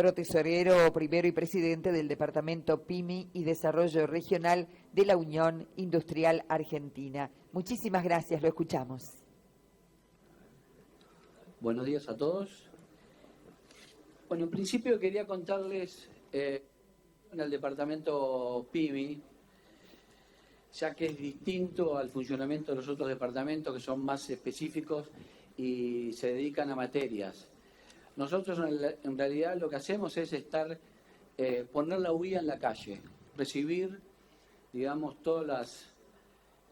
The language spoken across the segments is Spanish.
protesorero primero y presidente del Departamento PYME y Desarrollo Regional de la Unión Industrial Argentina. Muchísimas gracias, lo escuchamos. Buenos días a todos. Bueno, en principio quería contarles en el Departamento PYME, ya que es distinto al funcionamiento de los otros departamentos que son más específicos y se dedican a materias. Nosotros en realidad lo que hacemos es poner la huella en la calle, recibir, digamos,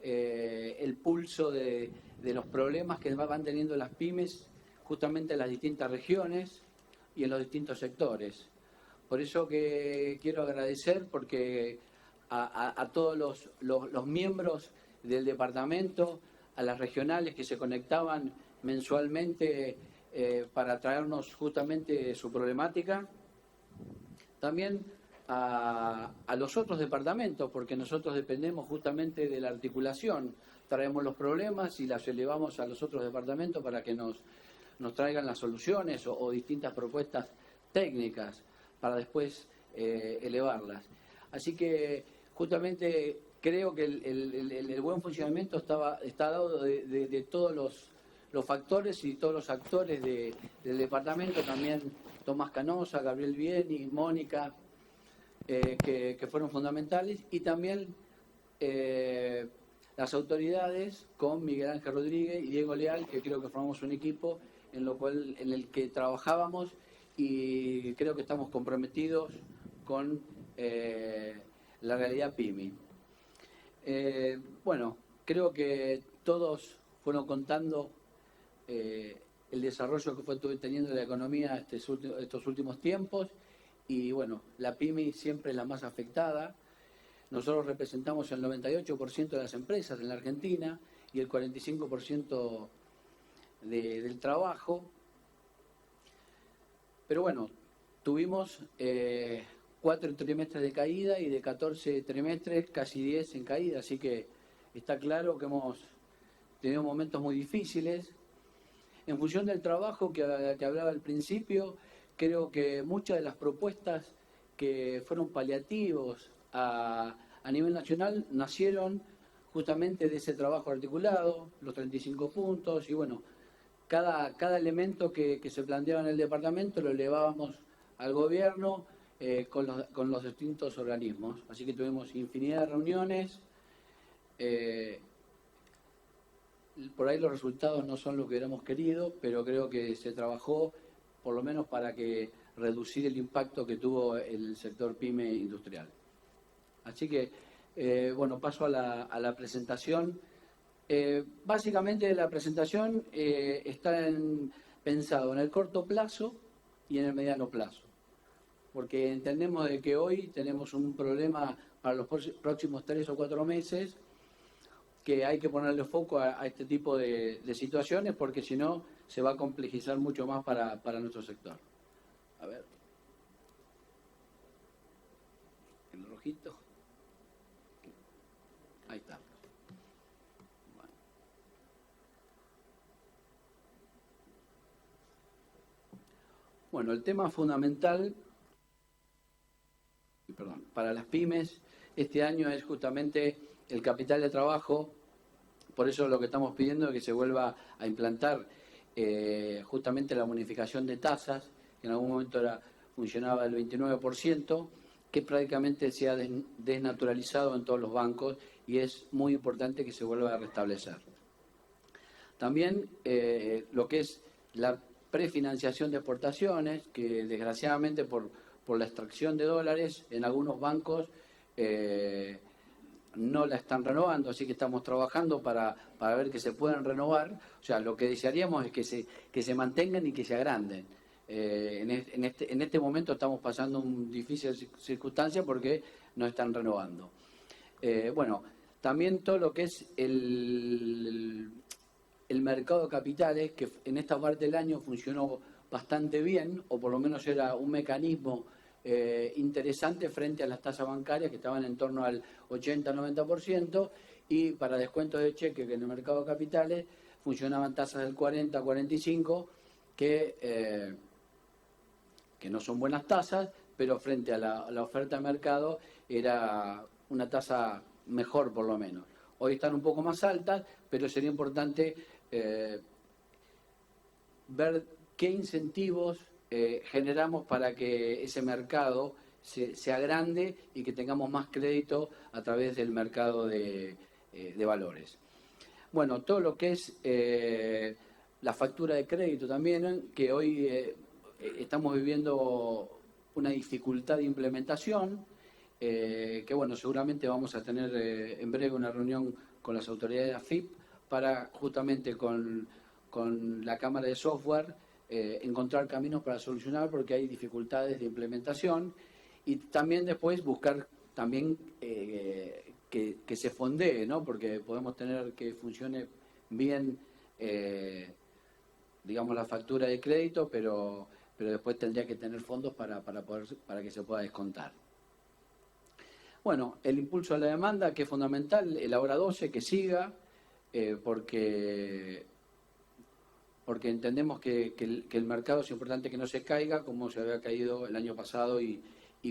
el pulso de los problemas que van teniendo las pymes justamente en las distintas regiones y en los distintos sectores. Por eso que quiero agradecer porque a todos los miembros del departamento, a las regionales que se conectaban mensualmente para traernos justamente su problemática, también a los otros departamentos, porque nosotros dependemos justamente de la articulación, traemos los problemas y las elevamos a los otros departamentos para que nos traigan las soluciones o distintas propuestas técnicas para después elevarlas. Así que justamente creo que el buen funcionamiento está dado de todos los factores y todos los actores del departamento, también Tomás Canosa, Gabriel Vieni, Mónica, que fueron fundamentales, y también las autoridades con Miguel Ángel Rodríguez y Diego Leal, que creo que formamos un equipo en el que trabajábamos y creo que estamos comprometidos con la realidad PYME. Bueno, creo que todos fueron contando el desarrollo que fue teniendo la economía estos últimos tiempos y bueno, la PYME siempre es la más afectada. Nosotros representamos el 98% de las empresas en la Argentina y el 45% del trabajo. Pero bueno, tuvimos 4 trimestres de caída y de 14 trimestres casi 10 en caída, así que está claro que hemos tenido momentos muy difíciles. En función del trabajo que hablaba al principio, creo que muchas de las propuestas que fueron paliativos a nivel nacional nacieron justamente de ese trabajo articulado, los 35 puntos, y bueno, cada elemento que se planteaba en el departamento lo elevábamos al gobierno con los distintos organismos. Así que tuvimos infinidad de reuniones. Por ahí los resultados no son lo que hubiéramos querido, pero creo que se trabajó por lo menos para reducir el impacto que tuvo el sector PYME industrial. Así que, bueno, paso a la presentación. Básicamente la presentación está pensado en el corto plazo y en el mediano plazo, porque entendemos de que hoy tenemos un problema para los próximos 3 o 4 meses, que hay que ponerle foco a este tipo de situaciones, porque si no se va a complejizar mucho más para nuestro sector. A ver. El rojito. Ahí está. Bueno, el tema fundamental para las pymes este año es justamente el capital de trabajo. Por eso lo que estamos pidiendo es que se vuelva a implantar justamente la bonificación de tasas, que en algún momento funcionaba el 29%, que prácticamente se ha desnaturalizado en todos los bancos y es muy importante que se vuelva a restablecer. También lo que es la prefinanciación de exportaciones, que desgraciadamente por la extracción de dólares en algunos bancos no la están renovando, así que estamos trabajando para ver que se puedan renovar. O sea, lo que desearíamos es que se mantengan y que se agranden. En este momento estamos pasando una difícil circunstancia porque no están renovando. Bueno, también todo lo que es el mercado de capitales, que en esta parte del año funcionó bastante bien, o por lo menos era un mecanismo interesante frente a las tasas bancarias que estaban en torno al 80-90%, y para descuentos de cheque, que en el mercado de capitales funcionaban tasas del 40-45%, que que no son buenas tasas, pero frente a la oferta de mercado era una tasa mejor por lo menos. Hoy están un poco más altas, pero sería importante ver qué incentivos generamos para que ese mercado sea grande y que tengamos más crédito a través del mercado de valores. Bueno, todo lo que es la factura de crédito también, que hoy estamos viviendo una dificultad de implementación, que bueno, seguramente vamos a tener en breve una reunión con las autoridades de AFIP para justamente con la Cámara de Software encontrar caminos para solucionar, porque hay dificultades de implementación, y también después buscar también que se fondee, ¿no? Porque podemos tener que funcione bien, digamos, la factura de crédito, pero después tendría que tener fondos para que se pueda descontar. Bueno, el impulso a la demanda, que es fundamental, el ahora 12, que siga, porque entendemos que el mercado es importante que no se caiga, como se había caído el año pasado y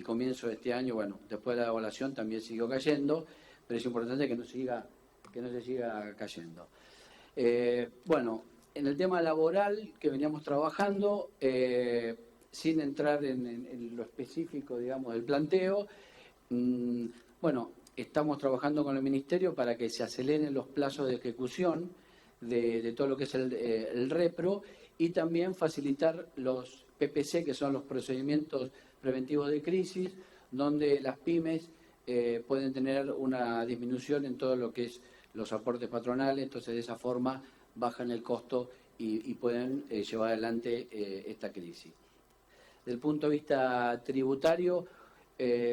comienzo de este año. Bueno, después de la evaluación también siguió cayendo, pero es importante que no se siga cayendo. Bueno, en el tema laboral que veníamos trabajando, sin entrar en lo específico, digamos, del planteo, bueno, estamos trabajando con el Ministerio para que se aceleren los plazos de ejecución de todo lo que es el repro, y también facilitar los PPC, que son los procedimientos preventivos de crisis, donde las pymes pueden tener una disminución en todo lo que es los aportes patronales. Entonces de esa forma bajan el costo y pueden llevar adelante esta crisis. Desde el punto de vista tributario,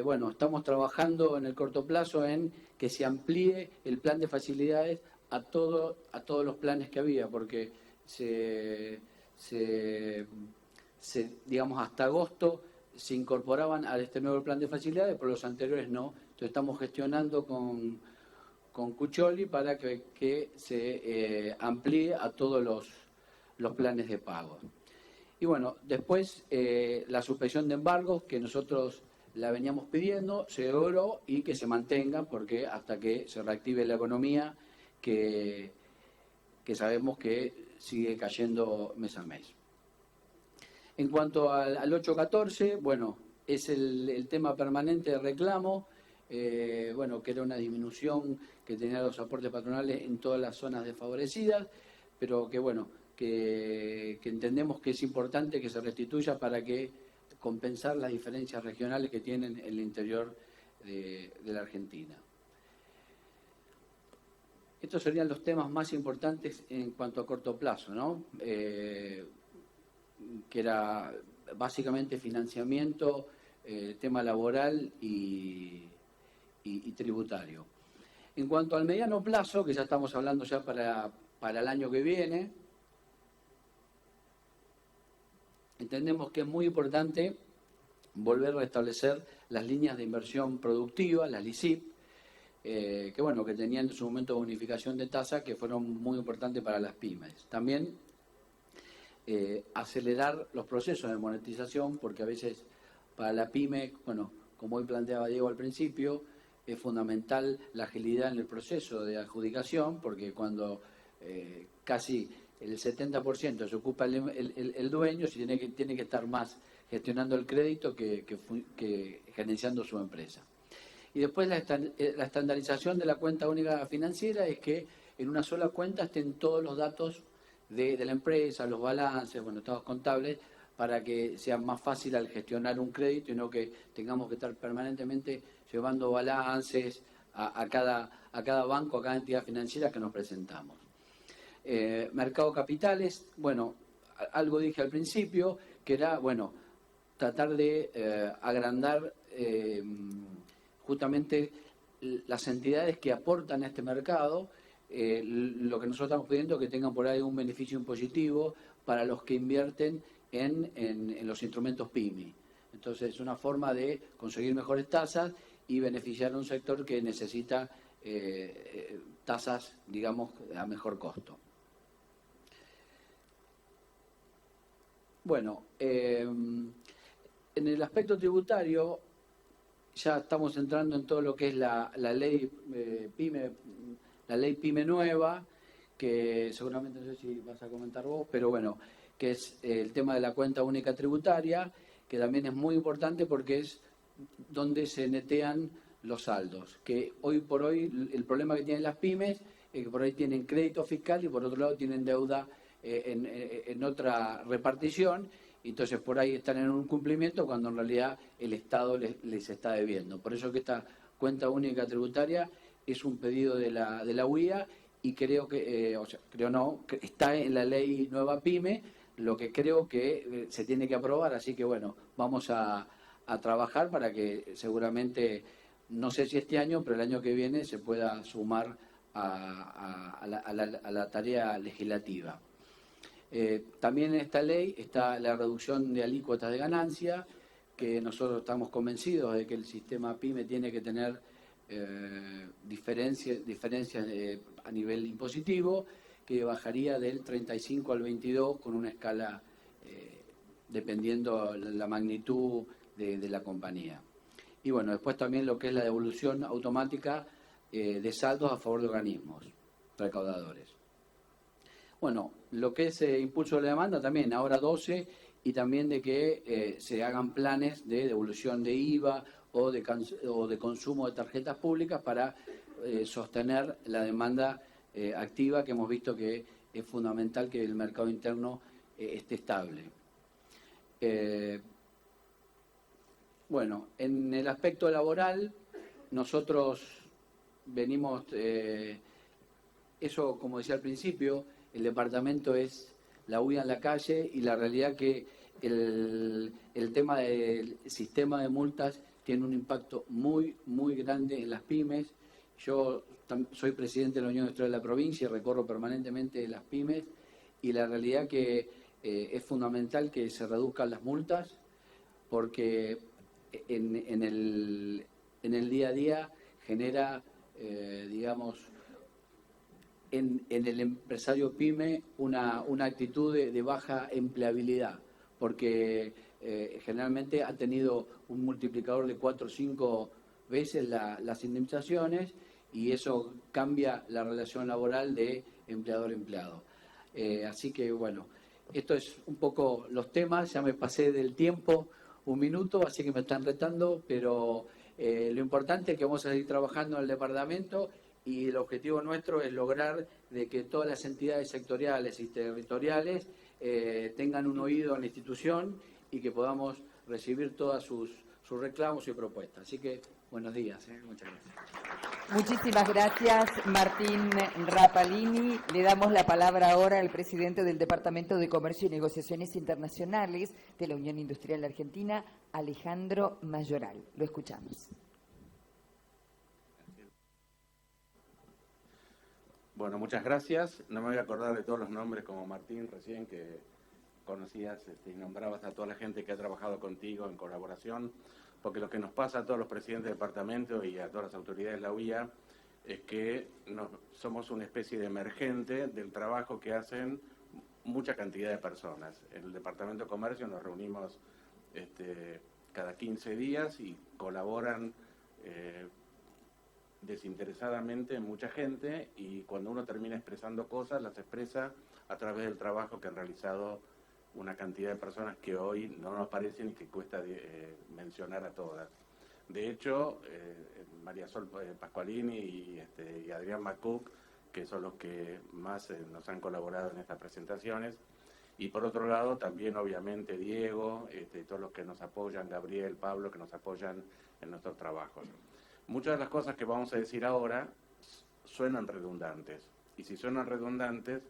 bueno, estamos trabajando en el corto plazo en que se amplíe el plan de facilidades a todos los planes que había, porque digamos, hasta agosto se incorporaban a este nuevo plan de facilidades, pero los anteriores no. Entonces estamos gestionando con Cuccioli para que se amplíe a todos los planes de pago. Y bueno, después la suspensión de embargos, que nosotros la veníamos pidiendo, se logró, y que se mantenga, porque hasta que se reactive la economía, que sabemos que sigue cayendo mes a mes. En cuanto al 814, bueno, es el tema permanente de reclamo, bueno, que era una disminución que tenían los aportes patronales en todas las zonas desfavorecidas, pero que bueno, que entendemos que es importante que se restituya para que compensar las diferencias regionales que tienen en el interior de la Argentina. Estos serían los temas más importantes en cuanto a corto plazo, ¿no? Que era básicamente financiamiento, tema laboral y tributario. En cuanto al mediano plazo, que ya estamos hablando ya para el año que viene, entendemos que es muy importante volver a restablecer las líneas de inversión productiva, las LICIP, que bueno, que tenían en su momento bonificación de tasa, que fueron muy importantes para las pymes. También acelerar los procesos de monetización, porque a veces para la pyme, bueno, como hoy planteaba Diego al principio, es fundamental la agilidad en el proceso de adjudicación, porque cuando casi el 70% se ocupa el dueño, tiene que estar más gestionando el crédito que gerenciando su empresa. Y después la estandarización de la cuenta única financiera, es que en una sola cuenta estén todos los datos de la empresa, los balances, bueno, estados contables, para que sea más fácil al gestionar un crédito y no que tengamos que estar permanentemente llevando balances a cada banco, a cada entidad financiera que nos presentamos. Mercado capitales, bueno, algo dije al principio, que era, bueno, tratar de agrandar justamente las entidades que aportan a este mercado. Lo que nosotros estamos pidiendo es que tengan por ahí un beneficio impositivo para los que invierten en los instrumentos PYME. Entonces es una forma de conseguir mejores tasas y beneficiar a un sector que necesita tasas, digamos, a mejor costo. Bueno, En el aspecto tributario, ya estamos entrando en todo lo que es la ley PYME, la ley PYME nueva, que seguramente no sé si vas a comentar vos, pero bueno, que es el tema de la cuenta única tributaria, que también es muy importante porque es donde se netean los saldos, que hoy por hoy el problema que tienen las pymes es que por ahí tienen crédito fiscal y por otro lado tienen deuda en otra repartición, y entonces por ahí están en un cumplimiento cuando en realidad el Estado les está debiendo. Por eso que esta cuenta única tributaria es un pedido de la UIA y creo que, creo no, que está en la ley nueva PYME, lo que creo que se tiene que aprobar, así que bueno, vamos a trabajar para que seguramente, no sé si este año, pero el año que viene se pueda sumar a la tarea legislativa. También en esta ley está la reducción de alícuotas de ganancia, que nosotros estamos convencidos de que el sistema PYME tiene que tener diferencias a nivel impositivo, que bajaría del 35 al 22 con una escala dependiendo la magnitud de la compañía. Y bueno, después también lo que es la devolución automática de saldos a favor de organismos recaudadores. Bueno, lo que es impulso de la demanda también, ahora 12, y también de que se hagan planes de devolución de IVA o de consumo de tarjetas públicas para sostener la demanda activa, que hemos visto que es fundamental que el mercado interno esté estable. Bueno, en el aspecto laboral, nosotros venimos, eso como decía al principio, el departamento es la huida en la calle, y la realidad que el tema del sistema de multas tiene un impacto muy, muy grande en las pymes. Yo soy presidente de la Unión Industrial de la provincia y recorro permanentemente las pymes, y la realidad que es fundamental que se reduzcan las multas, porque en el día a día genera, digamos, en el empresario pyme una actitud de baja empleabilidad, porque generalmente ha tenido un multiplicador de 4 o 5 veces las indemnizaciones, y eso cambia la relación laboral de empleador-empleado. Así que bueno, esto es un poco los temas, ya me pasé del tiempo un minuto, así que me están retando, pero lo importante es que vamos a seguir trabajando en el departamento, y el objetivo nuestro es lograr de que todas las entidades sectoriales y territoriales tengan un oído en la institución y que podamos recibir todas sus reclamos y propuestas. Así que buenos días, muchas gracias. Muchísimas gracias, Martín Rapalini. Le damos la palabra ahora al presidente del Departamento de Comercio y Negociaciones Internacionales de la Unión Industrial Argentina, Alejandro Mayoral. Lo escuchamos. Bueno, muchas gracias. No me voy a acordar de todos los nombres como Martín recién, que conocías y nombrabas a toda la gente que ha trabajado contigo en colaboración, porque lo que nos pasa a todos los presidentes de departamento y a todas las autoridades de la UIA es que somos una especie de emergente del trabajo que hacen mucha cantidad de personas. En el Departamento de Comercio nos reunimos cada 15 días y colaboran desinteresadamente mucha gente, y cuando uno termina expresando cosas, las expresa a través del trabajo que han realizado una cantidad de personas que hoy no nos parecen y que cuesta mencionar a todas. De hecho, María Sol Pascualini y Adrián Macuc, que son los que más nos han colaborado en estas presentaciones, y por otro lado también obviamente Diego, todos los que nos apoyan, Gabriel, Pablo, que nos apoyan en nuestros trabajos. Muchas de las cosas que vamos a decir ahora suenan redundantes, y si suenan redundantes,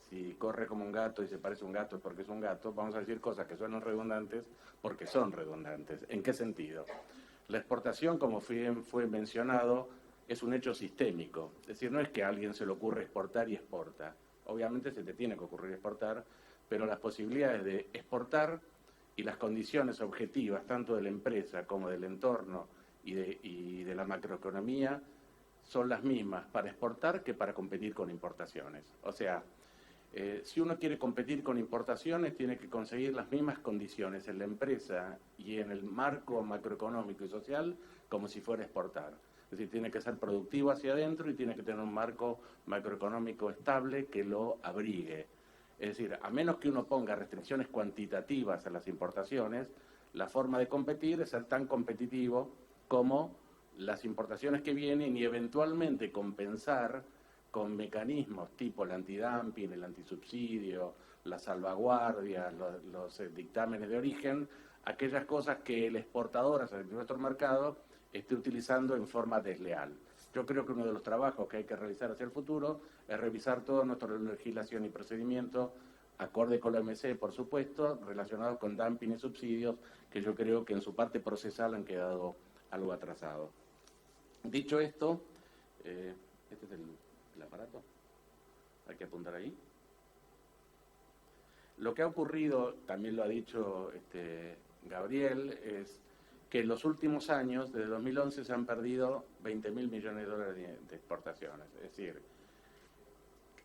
si corre como un gato y se parece a un gato es porque es un gato, vamos a decir cosas que suenan redundantes porque son redundantes. ¿En qué sentido? La exportación, como fue mencionado, es un hecho sistémico, es decir, no es que a alguien se le ocurre exportar y exporta. Obviamente se te tiene que ocurrir exportar, pero las posibilidades de exportar y las condiciones objetivas, tanto de la empresa como del entorno y de la macroeconomía, son las mismas para exportar que para competir con importaciones. O sea, Si uno quiere competir con importaciones, tiene que conseguir las mismas condiciones en la empresa y en el marco macroeconómico y social como si fuera a exportar. Es decir, tiene que ser productivo hacia adentro y tiene que tener un marco macroeconómico estable que lo abrigue. Es decir, a menos que uno ponga restricciones cuantitativas a las importaciones, la forma de competir es ser tan competitivo como las importaciones que vienen y eventualmente compensar con mecanismos tipo el antidumping, el antisubsidio, la salvaguardia, los dictámenes de origen, aquellas cosas que el exportador hacia nuestro mercado esté utilizando en forma desleal. Yo creo que uno de los trabajos que hay que realizar hacia el futuro es revisar toda nuestra legislación y procedimiento, acorde con la OMC, por supuesto, relacionados con dumping y subsidios, que yo creo que en su parte procesal han quedado algo atrasados. Dicho esto, este es el aparato, hay que apuntar ahí. Lo que ha ocurrido, también lo ha dicho Gabriel, es que en los últimos años, desde 2011, se han perdido 20.000 millones de dólares de exportaciones. Es decir,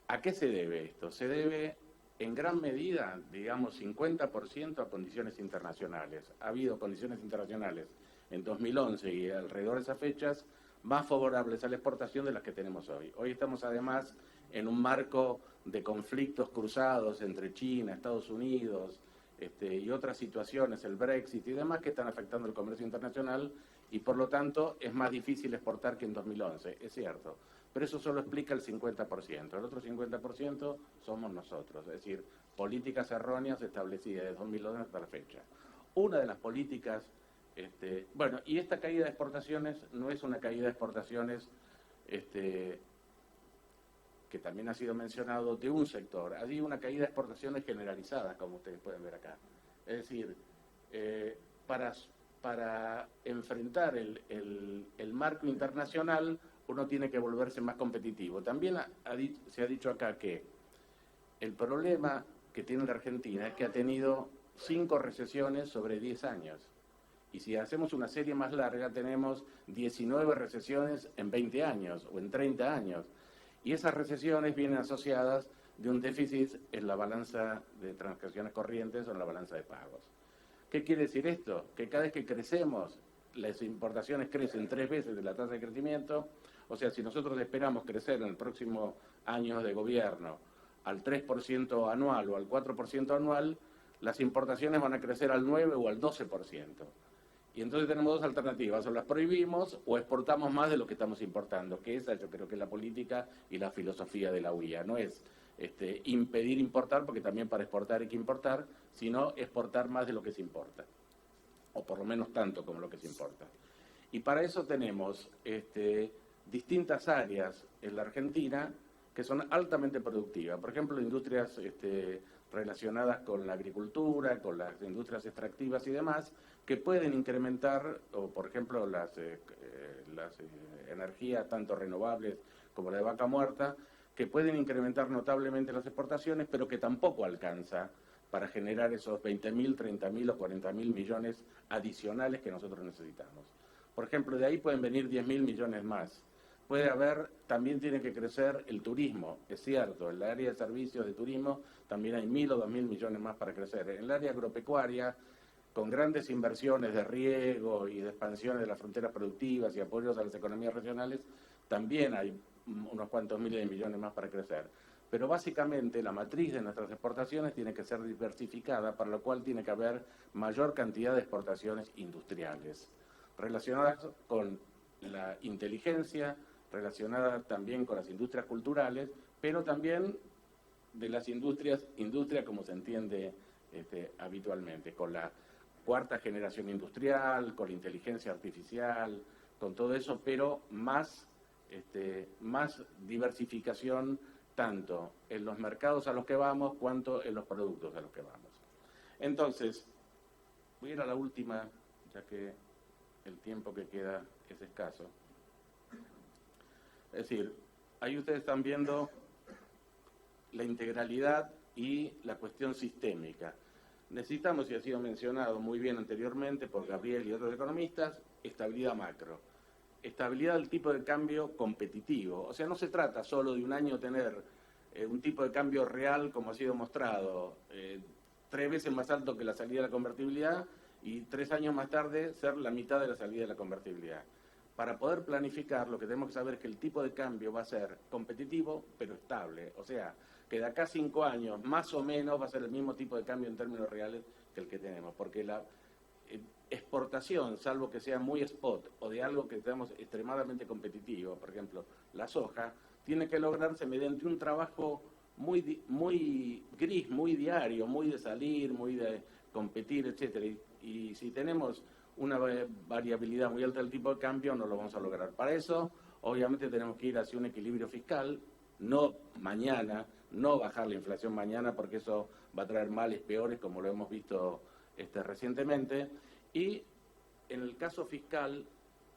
¿a qué se debe esto? Se debe en gran medida, digamos 50% a condiciones internacionales. Ha habido condiciones internacionales en 2011 y alrededor de esas fechas más favorables a la exportación de las que tenemos hoy. Hoy estamos además en un marco de conflictos cruzados entre China, Estados Unidos y otras situaciones, el Brexit y demás, que están afectando el comercio internacional y por lo tanto es más difícil exportar que en 2011, es cierto. Pero eso solo explica el 50%. El otro 50% somos nosotros, es decir, políticas erróneas establecidas desde 2011 hasta la fecha. Una de las políticas, bueno, y esta caída de exportaciones no es una caída de exportaciones que también ha sido mencionado, de un sector. Ha habido una caída de exportaciones generalizadas, como ustedes pueden ver acá. Es decir, para enfrentar el marco internacional, uno tiene que volverse más competitivo. También se ha dicho acá que el problema que tiene la Argentina es que ha tenido 5 recesiones sobre 10 años. Y si hacemos una serie más larga, tenemos 19 recesiones en 20 años o en 30 años. Y esas recesiones vienen asociadas de un déficit en la balanza de transacciones corrientes o en la balanza de pagos. ¿Qué quiere decir esto? Que cada vez que crecemos, las importaciones crecen 3 veces de la tasa de crecimiento. O sea, si nosotros esperamos crecer en el próximo año de gobierno al 3% anual o al 4% anual, las importaciones van a crecer al 9 o al 12%. Y entonces tenemos 2 alternativas, o las prohibimos o exportamos más de lo que estamos importando, que esa yo creo que es la política y la filosofía de la UIA. No es impedir importar, porque también para exportar hay que importar, sino exportar más de lo que se importa, o por lo menos tanto como lo que se importa. Y para eso tenemos distintas áreas en la Argentina que son altamente productivas. Por ejemplo, industrias relacionadas con la agricultura, con las industrias extractivas y demás, que pueden incrementar, o por ejemplo las energías tanto renovables como la de vaca muerta, que pueden incrementar notablemente las exportaciones, pero que tampoco alcanza para generar esos 20.000, 30.000 o 40.000 millones adicionales que nosotros necesitamos. Por ejemplo, de ahí pueden venir 10.000 millones más. Puede haber, también tiene que crecer el turismo, es cierto, en el área de servicios de turismo también hay 1.000 o 2.000 millones más para crecer. En el área agropecuaria, con grandes inversiones de riego y de expansiones de las fronteras productivas y apoyos a las economías regionales, también hay unos cuantos miles de millones más para crecer. Pero básicamente la matriz de nuestras exportaciones tiene que ser diversificada, para lo cual tiene que haber mayor cantidad de exportaciones industriales, relacionadas con la inteligencia, relacionada también con las industrias culturales, pero también de las industrias como se entiende habitualmente, con la 4ª generación industrial, con la inteligencia artificial, con todo eso, pero más diversificación tanto en los mercados a los que vamos, cuanto en los productos a los que vamos. Entonces, voy a ir a la última, ya que el tiempo que queda es escaso. Es decir, ahí ustedes están viendo la integralidad y la cuestión sistémica. Necesitamos, y ha sido mencionado muy bien anteriormente por Gabriel y otros economistas, estabilidad macro. Estabilidad del tipo de cambio competitivo. O sea, no se trata solo de un año tener un tipo de cambio real, como ha sido mostrado, 3 veces más alto que la salida de la convertibilidad y 3 años más tarde ser la mitad de la salida de la convertibilidad. Para poder planificar, lo que tenemos que saber es que el tipo de cambio va a ser competitivo, pero estable. O sea, que de acá a 5 años, más o menos, va a ser el mismo tipo de cambio en términos reales que el que tenemos. Porque la exportación, salvo que sea muy spot o de algo que tenemos extremadamente competitivo, por ejemplo, la soja, tiene que lograrse mediante un trabajo muy gris, muy diario, muy de salir, muy de competir, etcétera. Y si tenemos una variabilidad muy alta del tipo de cambio, no lo vamos a lograr. Para eso, obviamente, tenemos que ir hacia un equilibrio fiscal, no mañana, no bajar la inflación mañana, porque eso va a traer males peores, como lo hemos visto recientemente. Y en el caso fiscal,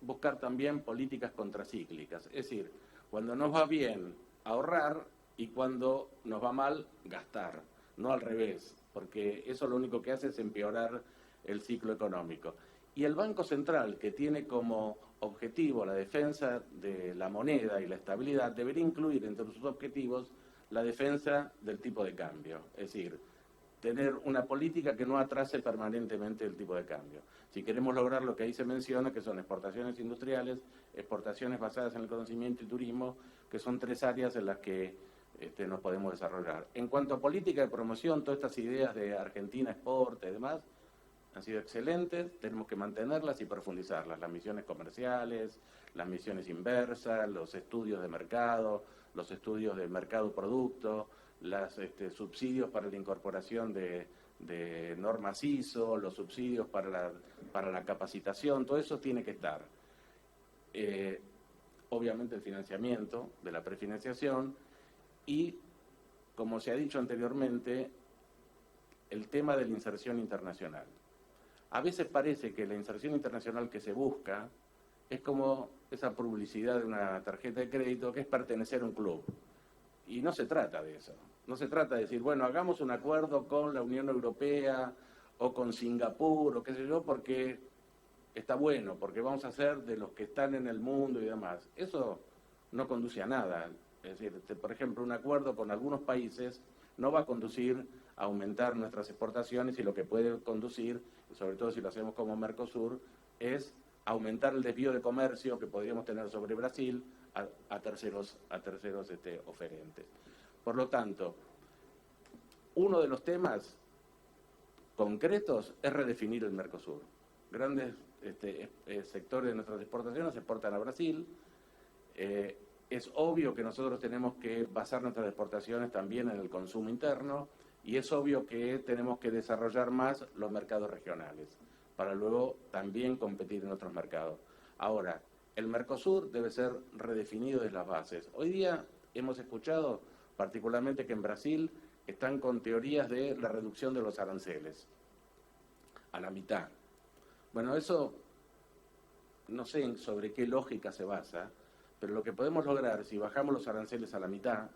buscar también políticas contracíclicas. Es decir, cuando nos va bien, ahorrar, y cuando nos va mal, gastar. No al revés, porque eso lo único que hace es empeorar el ciclo económico. Y el Banco Central, que tiene como objetivo la defensa de la moneda y la estabilidad, debería incluir entre sus objetivos la defensa del tipo de cambio. Es decir, tener una política que no atrase permanentemente el tipo de cambio. Si queremos lograr lo que ahí se menciona, que son exportaciones industriales, exportaciones basadas en el conocimiento y turismo, que son 3 áreas en las que nos podemos desarrollar. En cuanto a política de promoción, todas estas ideas de Argentina Export y demás han sido excelentes, tenemos que mantenerlas y profundizarlas. Las misiones comerciales, las misiones inversas, los estudios de mercado, los estudios del mercado-producto, los subsidios para la incorporación de normas ISO, los subsidios para la capacitación, todo eso tiene que estar. Obviamente el financiamiento de la prefinanciación y, como se ha dicho anteriormente, el tema de la inserción internacional. A veces parece que la inserción internacional que se busca es como esa publicidad de una tarjeta de crédito, que es pertenecer a un club. Y no se trata de eso. No se trata de decir, bueno, hagamos un acuerdo con la Unión Europea o con Singapur o qué sé yo, porque está bueno, porque vamos a ser de los que están en el mundo y demás. Eso no conduce a nada. Es decir, por ejemplo, un acuerdo con algunos países no va a conducir a aumentar nuestras exportaciones, y lo que puede conducir, sobre todo si lo hacemos como Mercosur, es aumentar el desvío de comercio que podríamos tener sobre Brasil a terceros oferentes. Por lo tanto, uno de los temas concretos es redefinir el Mercosur. Grandes sectores de nuestras exportaciones se exportan a Brasil. Es obvio que nosotros tenemos que basar nuestras exportaciones también en el consumo interno, y es obvio que tenemos que desarrollar más los mercados regionales para luego también competir en otros mercados. Ahora, el Mercosur debe ser redefinido desde las bases. Hoy día hemos escuchado particularmente que en Brasil están con teorías de la reducción de los aranceles a la mitad. Bueno, eso no sé sobre qué lógica se basa, pero lo que podemos lograr si bajamos los aranceles a la mitad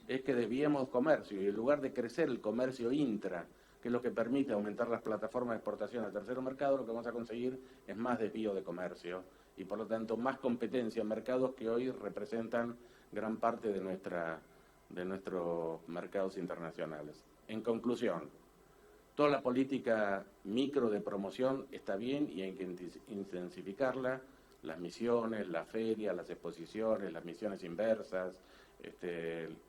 es que desviemos comercio, y en lugar de crecer el comercio intra, que es lo que permite aumentar las plataformas de exportación al tercer mercado, lo que vamos a conseguir es más desvío de comercio y por lo tanto más competencia en mercados que hoy representan gran parte de nuestros mercados internacionales. En conclusión, toda la política micro de promoción está bien y hay que intensificarla. Las misiones, la feria, las exposiciones, las misiones inversas,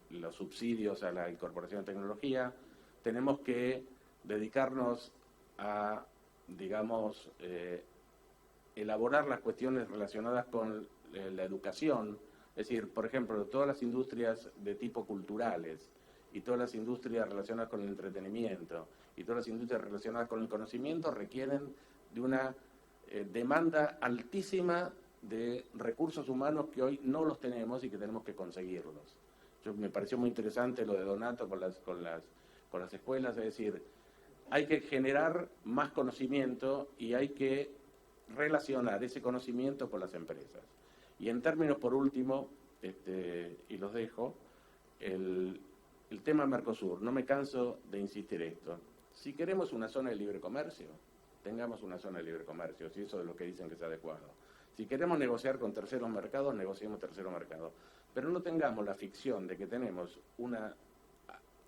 los subsidios a la incorporación de tecnología. Tenemos que dedicarnos a, digamos, elaborar las cuestiones relacionadas con la educación. Es decir, por ejemplo, todas las industrias de tipo culturales y todas las industrias relacionadas con el entretenimiento y todas las industrias relacionadas con el conocimiento requieren de una demanda altísima de recursos humanos que hoy no los tenemos y que tenemos que conseguirlos. Me pareció muy interesante lo de Donato con las escuelas, es decir, hay que generar más conocimiento y hay que relacionar ese conocimiento con las empresas. Y en términos, por último, y los dejo, el tema Mercosur, no me canso de insistir esto. Si queremos una zona de libre comercio, tengamos una zona de libre comercio, si eso es lo que dicen que es adecuado. Si queremos negociar con terceros mercados, negociemos terceros mercados. pero no tengamos la ficción de que tenemos una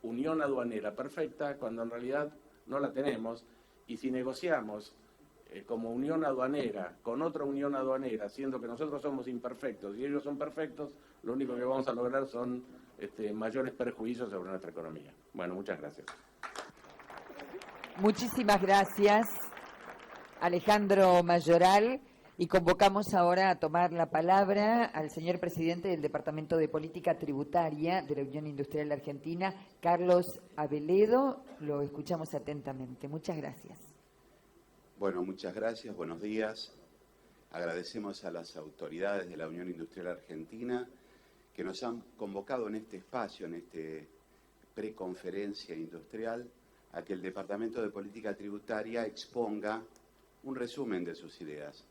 unión aduanera perfecta cuando en realidad no la tenemos, y si negociamos como unión aduanera con otra unión aduanera, siendo que nosotros somos imperfectos y ellos son perfectos, lo único que vamos a lograr son mayores perjuicios sobre nuestra economía. Bueno, muchas gracias. Muchísimas gracias, Alejandro Mayoral. Y convocamos ahora a tomar la palabra al señor presidente del Departamento de Política Tributaria de la Unión Industrial Argentina, Carlos Aveledo. Lo escuchamos atentamente. Muchas gracias. Bueno, muchas gracias. Buenos días. Agradecemos a las autoridades de la Unión Industrial Argentina que nos han convocado en este espacio, en este preconferencia industrial, a que el Departamento de Política Tributaria exponga un resumen de sus ideas.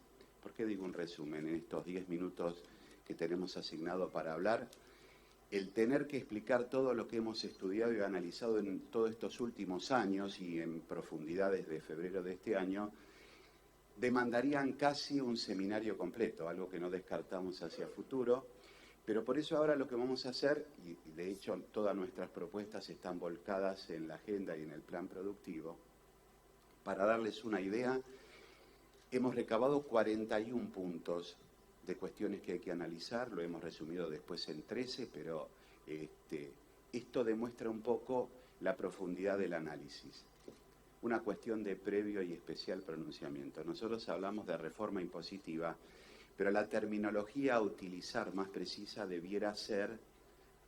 ¿Por qué digo un resumen? En estos 10 minutos que tenemos asignado para hablar, el tener que explicar todo lo que hemos estudiado y analizado en todos estos últimos años y en profundidad desde febrero de este año, demandarían casi un seminario completo, algo que no descartamos hacia futuro, pero por eso ahora lo que vamos a hacer, y de hecho todas nuestras propuestas están volcadas en la agenda y en el plan productivo, para darles una idea. Hemos recabado 41 puntos de cuestiones que hay que analizar, lo hemos resumido después en 13, pero esto demuestra un poco la profundidad del análisis. Una cuestión de previo y especial pronunciamiento. Nosotros hablamos de reforma impositiva, pero la terminología a utilizar más precisa debiera ser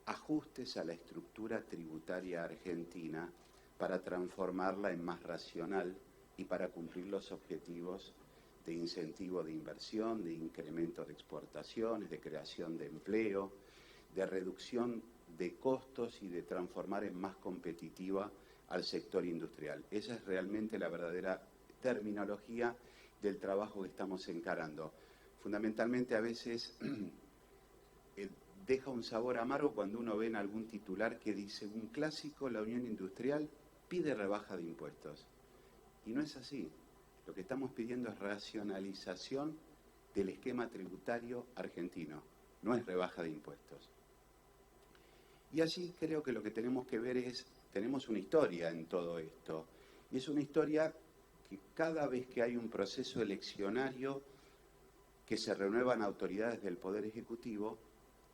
ajustes a la estructura tributaria argentina para transformarla en más racional y para cumplir los objetivos de incentivo de inversión, de incremento de exportaciones, de creación de empleo, de reducción de costos y de transformar en más competitiva al sector industrial. Esa es realmente la verdadera terminología del trabajo que estamos encarando. Fundamentalmente a veces deja un sabor amargo cuando uno ve en algún titular que dice un clásico, la Unión Industrial pide rebaja de impuestos. Y no es así. Lo que estamos pidiendo es racionalización del esquema tributario argentino, no es rebaja de impuestos. Y allí creo que lo que tenemos que ver es, tenemos una historia en todo esto, y es una historia que cada vez que hay un proceso eleccionario que se renuevan autoridades del Poder Ejecutivo,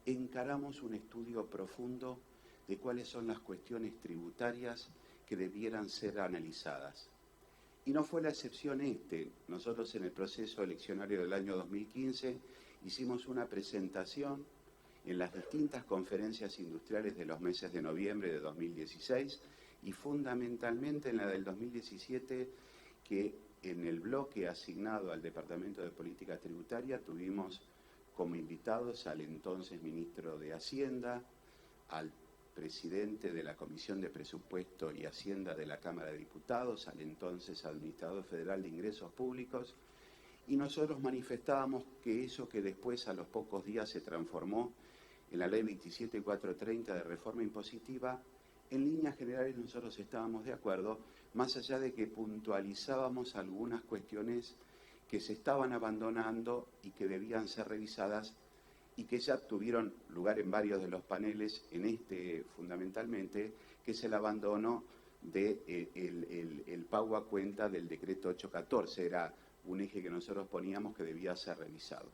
encaramos un estudio profundo de cuáles son las cuestiones tributarias que debieran ser analizadas. Y no fue la excepción Nosotros en el proceso eleccionario del año 2015 hicimos una presentación en las distintas conferencias industriales de los meses de noviembre de 2016 y fundamentalmente en la del 2017, que en el bloque asignado al Departamento de Política Tributaria tuvimos como invitados al entonces ministro de Hacienda, al presidente de la Comisión de Presupuesto y Hacienda de la Cámara de Diputados, al entonces administrador federal de Ingresos Públicos, y nosotros manifestábamos que eso que después a los pocos días se transformó en la Ley 27430 de reforma impositiva, en líneas generales nosotros estábamos de acuerdo, más allá de que puntualizábamos algunas cuestiones que se estaban abandonando y que debían ser revisadas y que ya tuvieron lugar en varios de los paneles, en fundamentalmente, que es el abandono del pago a cuenta del decreto 814, era un eje que nosotros poníamos que debía ser revisado.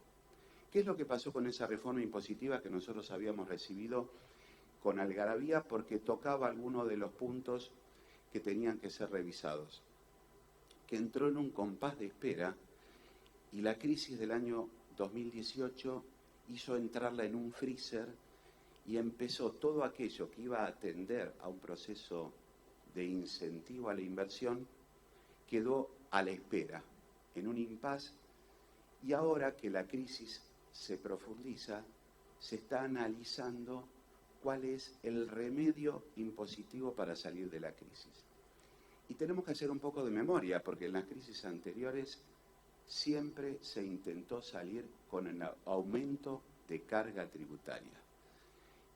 ¿Qué es lo que pasó con esa reforma impositiva que nosotros habíamos recibido con algarabía porque tocaba algunos de los puntos que tenían que ser revisados? Que entró en un compás de espera y la crisis del año 2018 hizo entrarla en un freezer y empezó todo aquello que iba a atender a un proceso de incentivo a la inversión, quedó a la espera, en un impasse, y ahora que la crisis se profundiza, se está analizando cuál es el remedio impositivo para salir de la crisis. Y tenemos que hacer un poco de memoria, porque en las crisis anteriores siempre se intentó salir con el aumento de carga tributaria.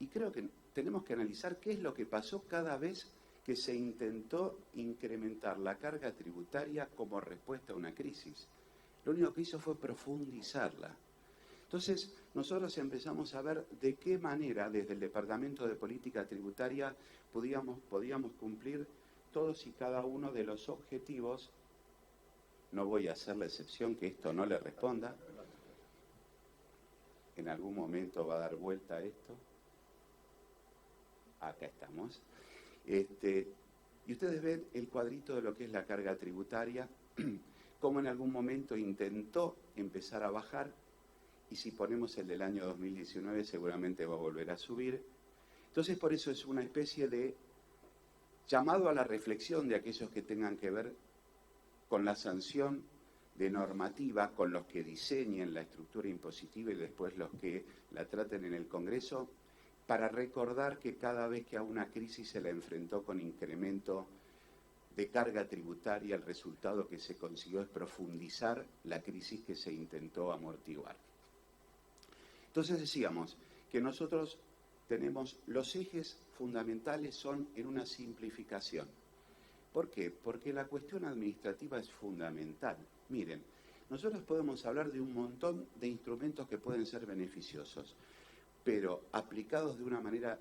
Y creo que tenemos que analizar qué es lo que pasó cada vez que se intentó incrementar la carga tributaria como respuesta a una crisis. Lo único que hizo fue profundizarla. Entonces, nosotros empezamos a ver de qué manera, desde el Departamento de Política Tributaria, podíamos cumplir todos y cada uno de los objetivos. No voy a hacer la excepción que esto no le responda. En algún momento va a dar vuelta esto. Acá estamos. Y ustedes ven el cuadrito de lo que es la carga tributaria, cómo en algún momento intentó empezar a bajar, y si ponemos el del año 2019 seguramente va a volver a subir. Entonces, por eso es una especie de llamado a la reflexión de aquellos que tengan que ver con la sanción de normativa, con los que diseñen la estructura impositiva y después los que la traten en el Congreso, para recordar que cada vez que a una crisis se la enfrentó con incremento de carga tributaria, el resultado que se consiguió es profundizar la crisis que se intentó amortiguar. Entonces decíamos que nosotros tenemos los ejes fundamentales son en una simplificación. ¿Por qué? Porque la cuestión administrativa es fundamental. Miren, nosotros podemos hablar de un montón de instrumentos que pueden ser beneficiosos, pero aplicados de una manera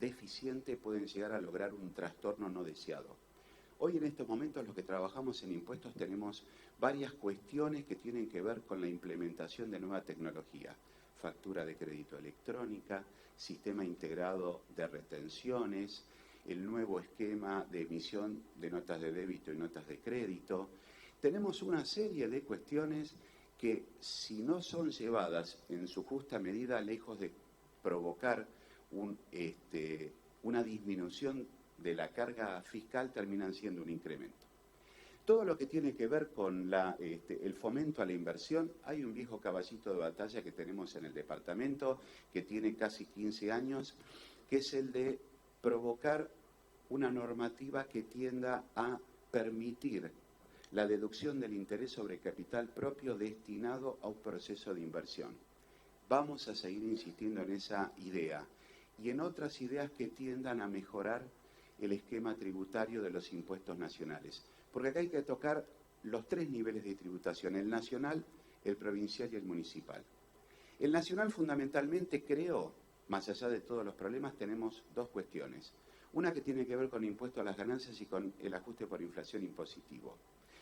deficiente pueden llegar a lograr un trastorno no deseado. Hoy en estos momentos los que trabajamos en impuestos tenemos varias cuestiones que tienen que ver con la implementación de nueva tecnología. Factura de crédito electrónica, sistema integrado de retenciones, el nuevo esquema de emisión de notas de débito y notas de crédito. Tenemos una serie de cuestiones que, si no son llevadas en su justa medida, lejos de provocar una disminución de la carga fiscal, terminan siendo un incremento. Todo lo que tiene que ver con el fomento a la inversión, hay un viejo caballito de batalla que tenemos en el departamento, que tiene casi 15 años, que es el de provocar una normativa que tienda a permitir la deducción del interés sobre capital propio destinado a un proceso de inversión. Vamos a seguir insistiendo en esa idea y en otras ideas que tiendan a mejorar el esquema tributario de los impuestos nacionales. Porque acá hay que tocar los tres niveles de tributación, el nacional, el provincial y el municipal. El nacional fundamentalmente, creo, más allá de todos los problemas, tenemos dos cuestiones. Una que tiene que ver con impuesto a las ganancias y con el ajuste por inflación impositivo.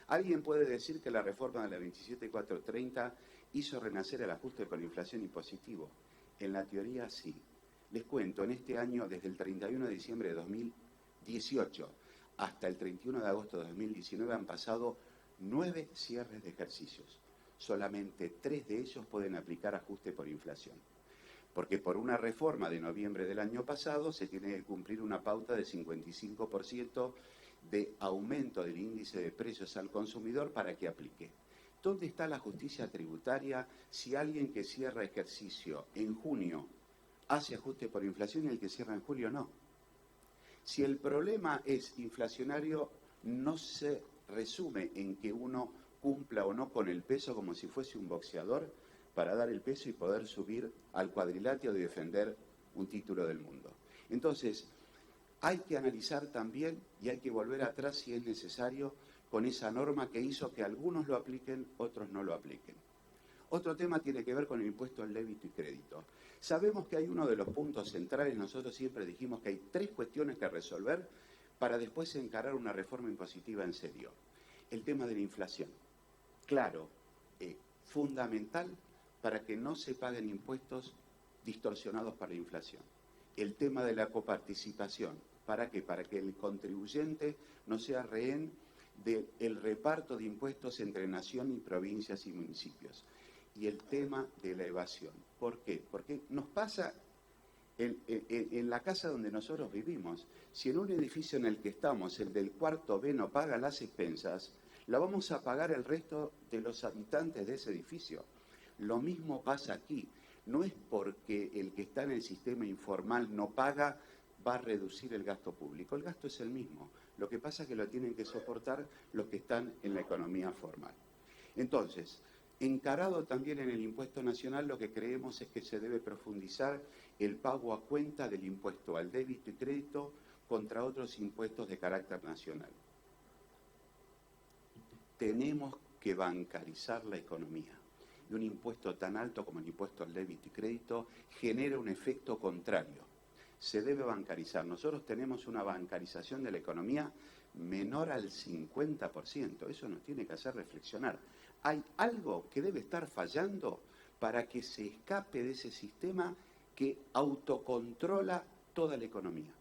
¿Alguien puede decir que la reforma de la 27430 hizo renacer el ajuste por inflación impositivo? En la teoría sí. Les cuento, en este año, desde el 31 de diciembre de 2018 hasta el 31 de agosto de 2019 han pasado 9 cierres de ejercicios. Solamente 3 de ellos pueden aplicar ajuste por inflación. Porque por una reforma de noviembre del año pasado se tiene que cumplir una pauta de 55% de aumento del índice de precios al consumidor para que aplique. ¿Dónde está la justicia tributaria si alguien que cierra ejercicio en junio hace ajuste por inflación y el que cierra en julio no? Si el problema es inflacionario, no se resume en que uno cumpla o no con el peso como si fuese un boxeador para dar el peso y poder subir al cuadrilátero y defender un título del mundo. Entonces, hay que analizar también y hay que volver atrás si es necesario con esa norma que hizo que algunos lo apliquen, otros no lo apliquen. Otro tema tiene que ver con el impuesto al débito y crédito. Sabemos que hay uno de los puntos centrales, nosotros siempre dijimos que hay 3 cuestiones que resolver para después encarar una reforma impositiva en serio. El tema de la inflación, claro, fundamental para que no se paguen impuestos distorsionados por la inflación. El tema de la coparticipación, ¿para qué? Para que el contribuyente no sea rehén del reparto de impuestos entre nación y provincias y municipios. Y el tema de la evasión. ¿Por qué? Porque nos pasa en la casa donde nosotros vivimos. Si en un edificio en el que estamos, el del cuarto B, no paga las expensas, la vamos a pagar el resto de los habitantes de ese edificio. Lo mismo pasa aquí. No es porque el que está en el sistema informal no paga, va a reducir el gasto público. El gasto es el mismo. Lo que pasa es que lo tienen que soportar los que están en la economía formal. Entonces, encarado también en el impuesto nacional, lo que creemos es que se debe profundizar el pago a cuenta del impuesto al débito y crédito contra otros impuestos de carácter nacional. Tenemos que bancarizar la economía. y un impuesto tan alto como el impuesto al débito y crédito genera un efecto contrario. Se debe bancarizar. Nosotros tenemos una bancarización de la economía menor al 50%. Eso nos tiene que hacer reflexionar. Hay algo que debe estar fallando para que se escape de ese sistema que autocontrola toda la economía.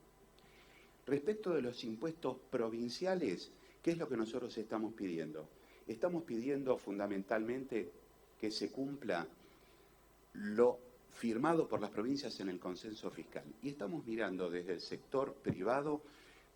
Respecto de los impuestos provinciales, ¿qué es lo que nosotros estamos pidiendo? Estamos pidiendo fundamentalmente que se cumpla lo firmado por las provincias en el consenso fiscal. Y estamos mirando desde el sector privado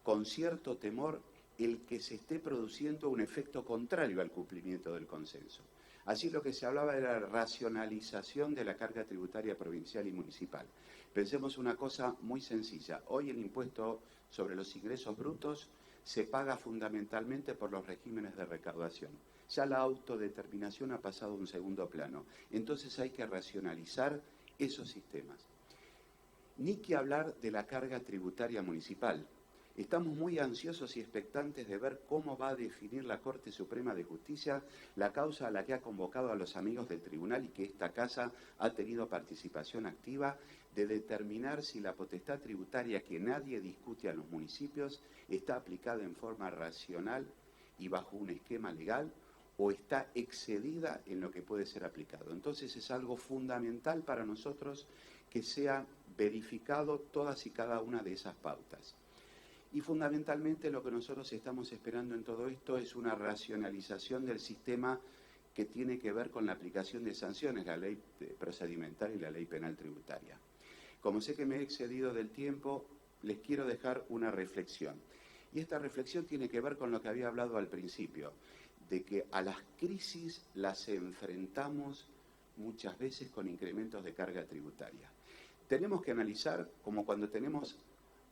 con cierto temor el que se esté produciendo un efecto contrario al cumplimiento del consenso. Así lo que se hablaba era la racionalización de la carga tributaria provincial y municipal. Pensemos una cosa muy sencilla. Hoy el impuesto sobre los ingresos brutos se paga fundamentalmente por los regímenes de recaudación. Ya la autodeterminación ha pasado a un segundo plano. Entonces hay que racionalizar esos sistemas. Ni que hablar de la carga tributaria municipal. Estamos muy ansiosos y expectantes de ver cómo va a definir la Corte Suprema de Justicia la causa a la que ha convocado a los amigos del tribunal y que esta casa ha tenido participación activa de determinar si la potestad tributaria que nadie discute a los municipios está aplicada en forma racional y bajo un esquema legal o está excedida en lo que puede ser aplicado. Entonces es algo fundamental para nosotros que sea verificado todas y cada una de esas pautas. Y fundamentalmente lo que nosotros estamos esperando en todo esto es una racionalización del sistema que tiene que ver con la aplicación de sanciones, la ley procedimental y la ley penal tributaria. Como sé que me he excedido del tiempo, les quiero dejar una reflexión. Y esta reflexión tiene que ver con lo que había hablado al principio, de que a las crisis las enfrentamos muchas veces con incrementos de carga tributaria. Tenemos que analizar, como cuando tenemos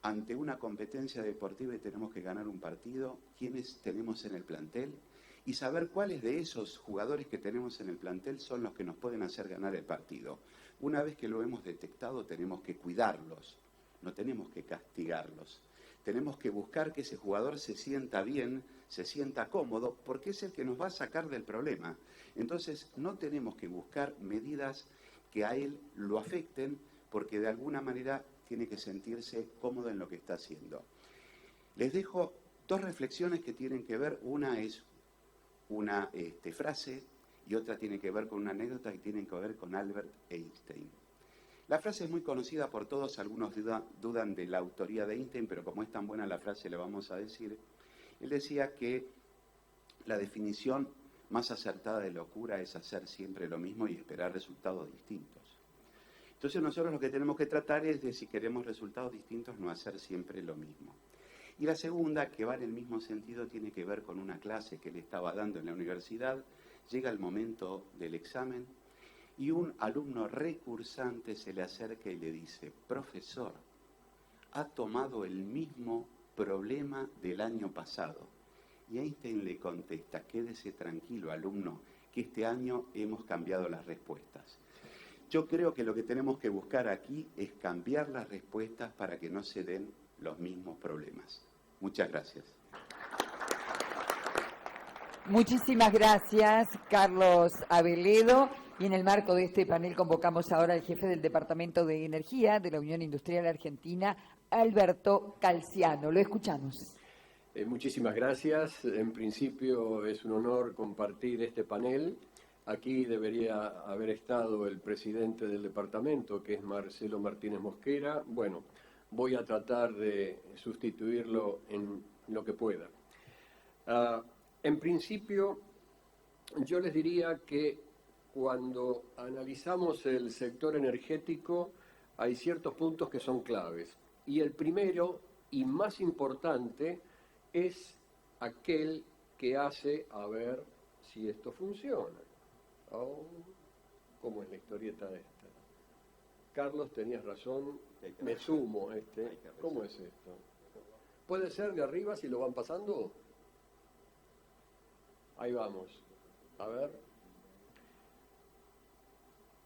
ante una competencia deportiva y tenemos que ganar un partido, quiénes tenemos en el plantel y saber cuáles de esos jugadores que tenemos en el plantel son los que nos pueden hacer ganar el partido. Una vez que lo hemos detectado, tenemos que cuidarlos, no tenemos que castigarlos. Tenemos que buscar que ese jugador se sienta bien, se sienta cómodo, porque es el que nos va a sacar del problema. Entonces, no tenemos que buscar medidas que a él lo afecten, porque de alguna manera tiene que sentirse cómodo en lo que está haciendo. Les dejo dos reflexiones que tienen que ver. Una es una frase y otra tiene que ver con una anécdota que tiene que ver con Albert Einstein. La frase es muy conocida por todos, algunos dudan de la autoría de Einstein, pero como es tan buena la frase le vamos a decir. Él decía que la definición más acertada de locura es hacer siempre lo mismo y esperar resultados distintos. Entonces nosotros lo que tenemos que tratar es de, si queremos resultados distintos, no hacer siempre lo mismo. Y la segunda, que va en el mismo sentido, tiene que ver con una clase que él estaba dando en la universidad. Llega el momento del examen y un alumno recursante se le acerca y le dice: profesor, ha tomado el mismo problema del año pasado. Y Einstein le contesta: quédese tranquilo, alumno, que este año hemos cambiado las respuestas. Yo creo que lo que tenemos que buscar aquí es cambiar las respuestas para que no se den los mismos problemas. Muchas gracias. Muchísimas gracias, Carlos Aveledo. Y en el marco de este panel convocamos ahora al jefe del Departamento de Energía de la Unión Industrial Argentina, Alberto Calciano. Lo escuchamos. Muchísimas gracias. En principio es un honor compartir este panel. Aquí debería haber estado el presidente del departamento, que es Marcelo Martínez Mosquera. Bueno, voy a tratar de sustituirlo en lo que pueda. En principio, yo les diría que cuando analizamos el sector energético hay ciertos puntos que son claves. Y el primero y más importante es aquel que hace a ver si esto funciona. Oh, ¿cómo es la historieta esta? Carlos, tenías razón, me sumo. ¿Cómo es esto? ¿Puede ser de arriba si lo van pasando? Ahí vamos. A ver.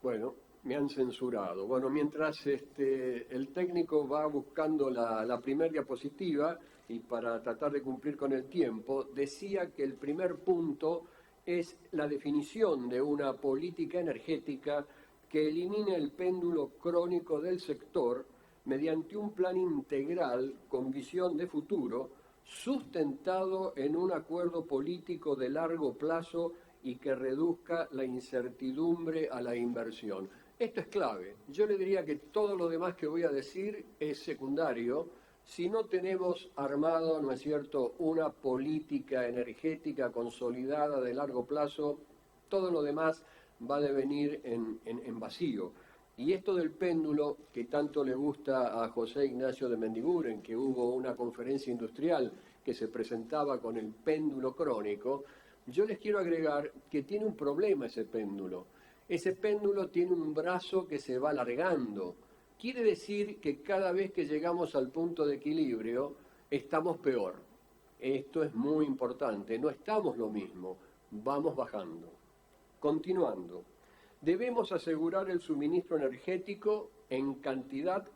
Bueno, me han censurado. Bueno, mientras el técnico va buscando la primera diapositiva y para tratar de cumplir con el tiempo, decía que el primer punto es la definición de una política energética que elimine el péndulo crónico del sector mediante un plan integral con visión de futuro, sustentado en un acuerdo político de largo plazo y que reduzca la incertidumbre a la inversión. Esto es clave. Yo le diría que todo lo demás que voy a decir es secundario si no tenemos armado, ¿no es cierto?, una política energética consolidada de largo plazo. Todo lo demás va a devenir en vacío. Y esto del péndulo, que tanto le gusta a José Ignacio de Mendiguren, que hubo una conferencia industrial que se presentaba con el péndulo crónico, yo les quiero agregar que tiene un problema ese péndulo. Ese péndulo tiene un brazo que se va alargando. Quiere decir que cada vez que llegamos al punto de equilibrio, estamos peor. Esto es muy importante, no estamos lo mismo, vamos bajando. Continuando, debemos asegurar el suministro energético en cantidad,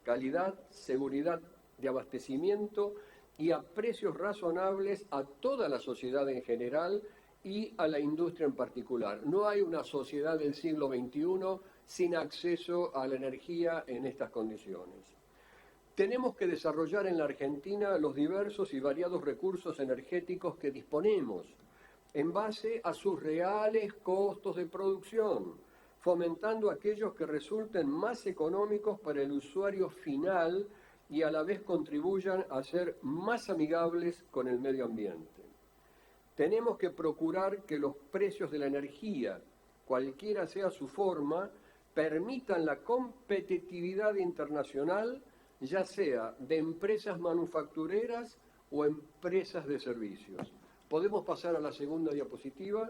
calidad, seguridad de abastecimiento y a precios razonables a toda la sociedad en general y a la industria en particular. No hay una sociedad del siglo XXI sin acceso a la energía en estas condiciones. Tenemos que desarrollar en la Argentina los diversos y variados recursos energéticos que disponemos, en base a sus reales costos de producción, fomentando aquellos que resulten más económicos para el usuario final y a la vez contribuyan a ser más amigables con el medio ambiente. Tenemos que procurar que los precios de la energía, cualquiera sea su forma, permitan la competitividad internacional, ya sea de empresas manufactureras o empresas de servicios. Podemos pasar a la segunda diapositiva.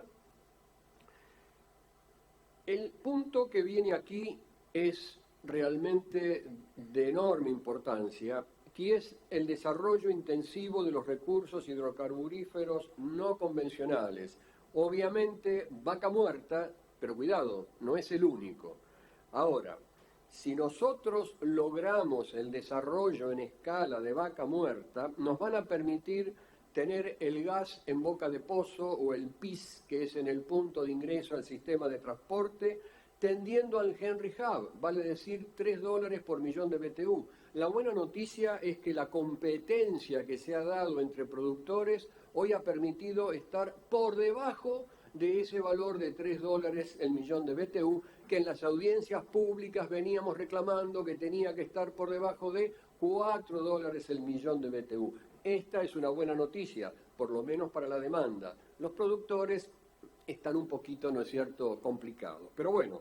El punto que viene aquí es realmente de enorme importancia, que es el desarrollo intensivo de los recursos hidrocarburíferos no convencionales. Obviamente, Vaca Muerta, pero cuidado, no es el único. Ahora, si nosotros logramos el desarrollo en escala de Vaca Muerta, nos van a permitir tener el gas en boca de pozo o el PIS, que es en el punto de ingreso al sistema de transporte, tendiendo al Henry Hub, vale decir $3 por millón de BTU. La buena noticia es que la competencia que se ha dado entre productores hoy ha permitido estar por debajo de ese valor de $3 el millón de BTU, que en las audiencias públicas veníamos reclamando que tenía que estar por debajo de $4 el millón de BTU. Esta es una buena noticia, por lo menos para la demanda. Los productores están un poquito, ¿no es cierto?, complicados. Pero bueno,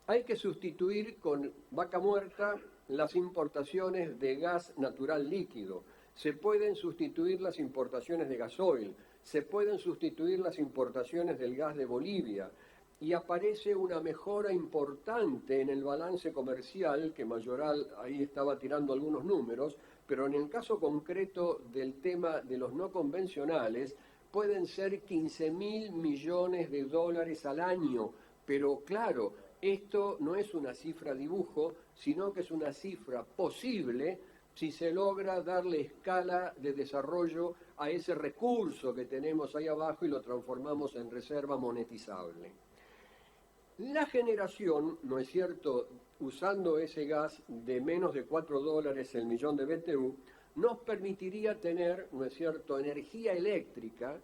hay que sustituir con Vaca Muerta las importaciones de gas natural líquido. Se pueden sustituir las importaciones de gasoil, se pueden sustituir las importaciones del gas de Bolivia, y aparece una mejora importante en el balance comercial, que Mayoral ahí estaba tirando algunos números, pero en el caso concreto del tema de los no convencionales, pueden ser 15.000 millones de dólares al año, pero claro, esto no es una cifra dibujo, sino que es una cifra posible si se logra darle escala de desarrollo a ese recurso que tenemos ahí abajo y lo transformamos en reserva monetizable. La generación, ¿no es cierto?, usando ese gas de menos de $4 el millón de BTU, nos permitiría tener, ¿no es cierto?, energía eléctrica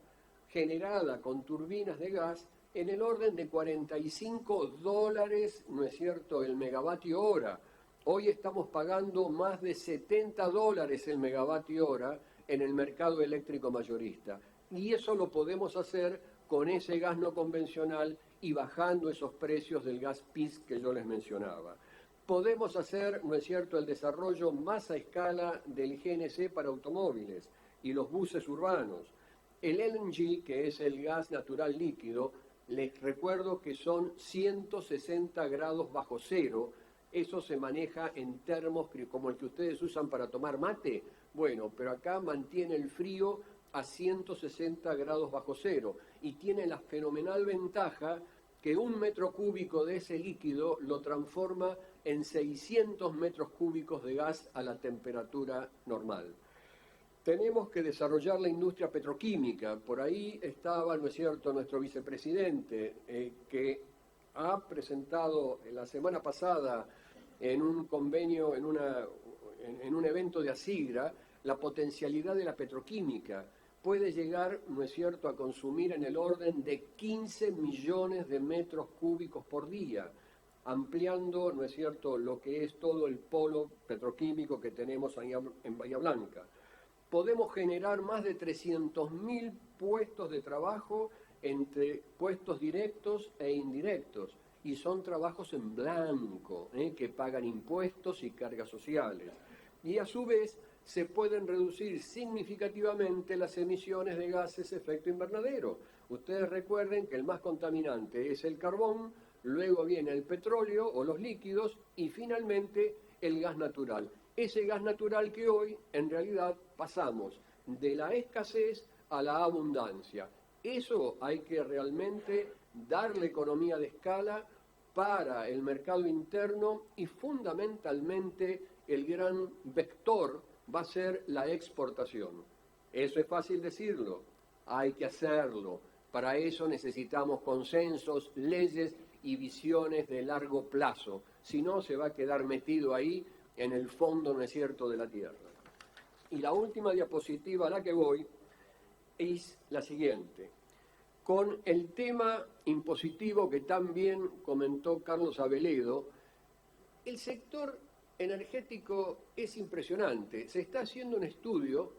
generada con turbinas de gas en el orden de $45, ¿no es cierto?, el megavatio hora. Hoy estamos pagando más de $70 el megavatio hora en el mercado eléctrico mayorista. Y eso lo podemos hacer con ese gas no convencional y bajando esos precios del gas PIS que yo les mencionaba. Podemos hacer, ¿no es cierto?, el desarrollo más a escala del GNC para automóviles y los buses urbanos. El LNG, que es el gas natural líquido, les recuerdo que son 160 grados bajo cero. Eso se maneja en termos como el que ustedes usan para tomar mate. Bueno, pero acá mantiene el frío a 160 grados bajo cero y tiene la fenomenal ventaja que 1 metro cúbico de ese líquido lo transforma en 600 metros cúbicos de gas a la temperatura normal. tenemos que desarrollar la industria petroquímica. Por ahí estaba, ¿no es cierto?, nuestro vicepresidente, que ha presentado la semana pasada en un convenio, en un evento de ASIGRA, la potencialidad de la petroquímica. Puede llegar, ¿no es cierto?, a consumir en el orden de 15 millones de metros cúbicos por día, ampliando, ¿no es cierto?, lo que es todo el polo petroquímico que tenemos en Bahía Blanca. Podemos generar más de 300.000 puestos de trabajo entre puestos directos e indirectos, y son trabajos en blanco, que pagan impuestos y cargas sociales. Y a su vez se pueden reducir significativamente las emisiones de gases de efecto invernadero. Ustedes recuerden que el más contaminante es el carbón, luego viene el petróleo o los líquidos y finalmente el gas natural. Ese gas natural que hoy en realidad pasamos de la escasez a la abundancia. Eso hay que realmente darle economía de escala para el mercado interno y fundamentalmente el gran vector va a ser la exportación. Eso es fácil decirlo, hay que hacerlo. Para eso necesitamos consensos, leyes y visiones de largo plazo. Si no, se va a quedar metido ahí en el fondo, ¿no es cierto?, de la tierra. Y la última diapositiva a la que voy es la siguiente. Con el tema impositivo que también comentó Carlos Aveledo, el sector energético es impresionante. Se está haciendo un estudio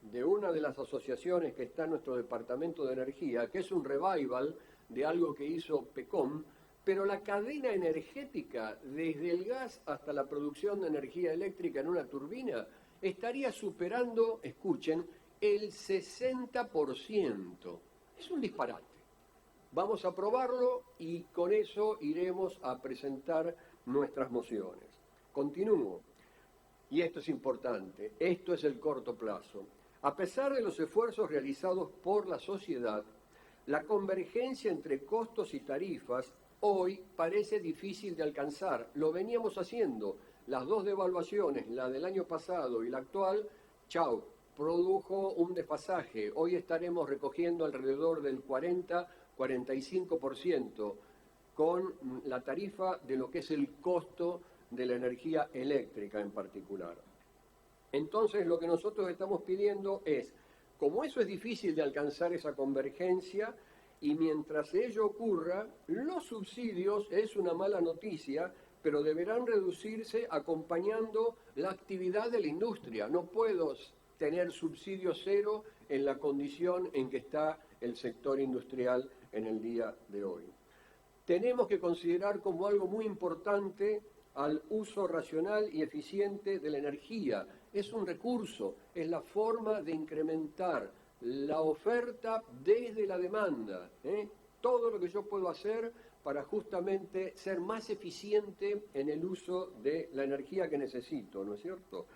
de una de las asociaciones que está en nuestro Departamento de Energía, que es un revival de algo que hizo PECOM, pero la cadena energética, desde el gas hasta la producción de energía eléctrica en una turbina, estaría superando, escuchen, el 60%. Es un disparate. Vamos a probarlo y con eso iremos a presentar nuestras mociones. Continúo. Y esto es importante, esto es el corto plazo. A pesar de los esfuerzos realizados por la sociedad, la convergencia entre costos y tarifas hoy parece difícil de alcanzar. Lo veníamos haciendo. Las dos devaluaciones, la del año pasado y la actual, produjo un desfasaje. Hoy estaremos recogiendo alrededor del 40-45% con la tarifa de lo que es el costo de la energía eléctrica en particular. Entonces, lo que nosotros estamos pidiendo es, como eso es difícil de alcanzar esa convergencia, y mientras ello ocurra, los subsidios es una mala noticia, pero deberán reducirse acompañando la actividad de la industria. No puedo tener subsidio cero en la condición en que está el sector industrial en el día de hoy. Tenemos que considerar como algo muy importante al uso racional y eficiente de la energía. Es un recurso, es la forma de incrementar la oferta desde la demanda. Todo lo que yo puedo hacer para justamente ser más eficiente en el uso de la energía que necesito, ¿no es cierto?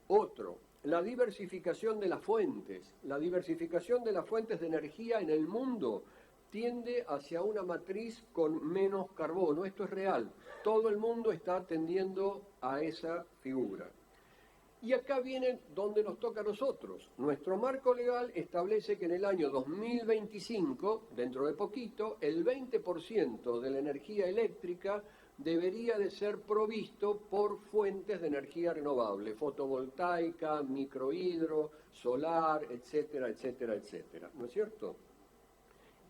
Otro, la diversificación de las fuentes. La diversificación de las fuentes de energía en el mundo tiende hacia una matriz con menos carbono. Esto es real. Todo el mundo está tendiendo a esa figura. Y acá viene donde nos toca a nosotros. Nuestro marco legal establece que en el año 2025, dentro de poquito, el 20% de la energía eléctrica debería de ser provisto por fuentes de energía renovable, fotovoltaica, microhidro, solar, etcétera, etcétera, etcétera. ¿No es cierto?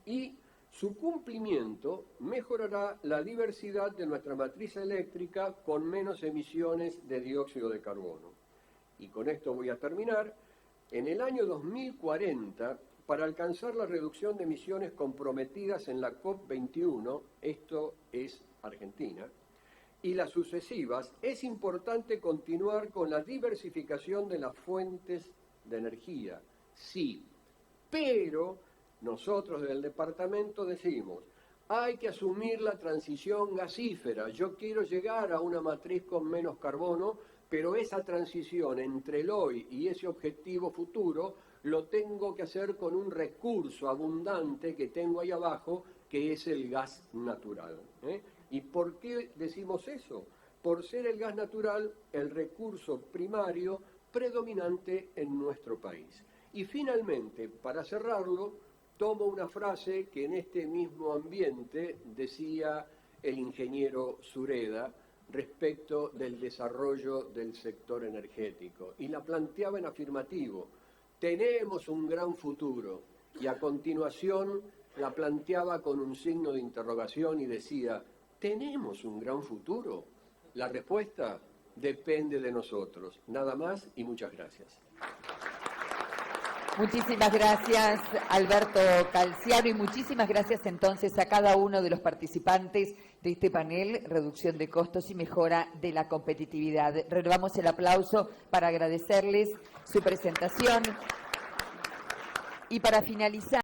Y su cumplimiento mejorará la diversidad de nuestra matriz eléctrica con menos emisiones de dióxido de carbono. Y con esto voy a terminar. En el año 2040, para alcanzar la reducción de emisiones comprometidas en la COP21, esto es Argentina, y las sucesivas, es importante continuar con la diversificación de las fuentes de energía. Sí, pero nosotros desde el departamento decimos, hay que asumir la transición gasífera. Yo quiero llegar a una matriz con menos carbono, pero esa transición entre el hoy y ese objetivo futuro lo tengo que hacer con un recurso abundante que tengo ahí abajo, que es el gas natural. ¿Y por qué decimos eso? Por ser el gas natural el recurso primario predominante en nuestro país. Y finalmente, para cerrarlo, tomo una frase que en este mismo ambiente decía el ingeniero Sureda respecto del desarrollo del sector energético, y la planteaba en afirmativo: tenemos un gran futuro, y a continuación la planteaba con un signo de interrogación y decía: ¿tenemos un gran futuro? La respuesta depende de nosotros. Nada más y muchas gracias. Muchísimas gracias, Alberto Calciano, y muchísimas gracias entonces a cada uno de los participantes de este panel, reducción de costos y mejora de la competitividad. Renovamos el aplauso para agradecerles su presentación y para finalizar.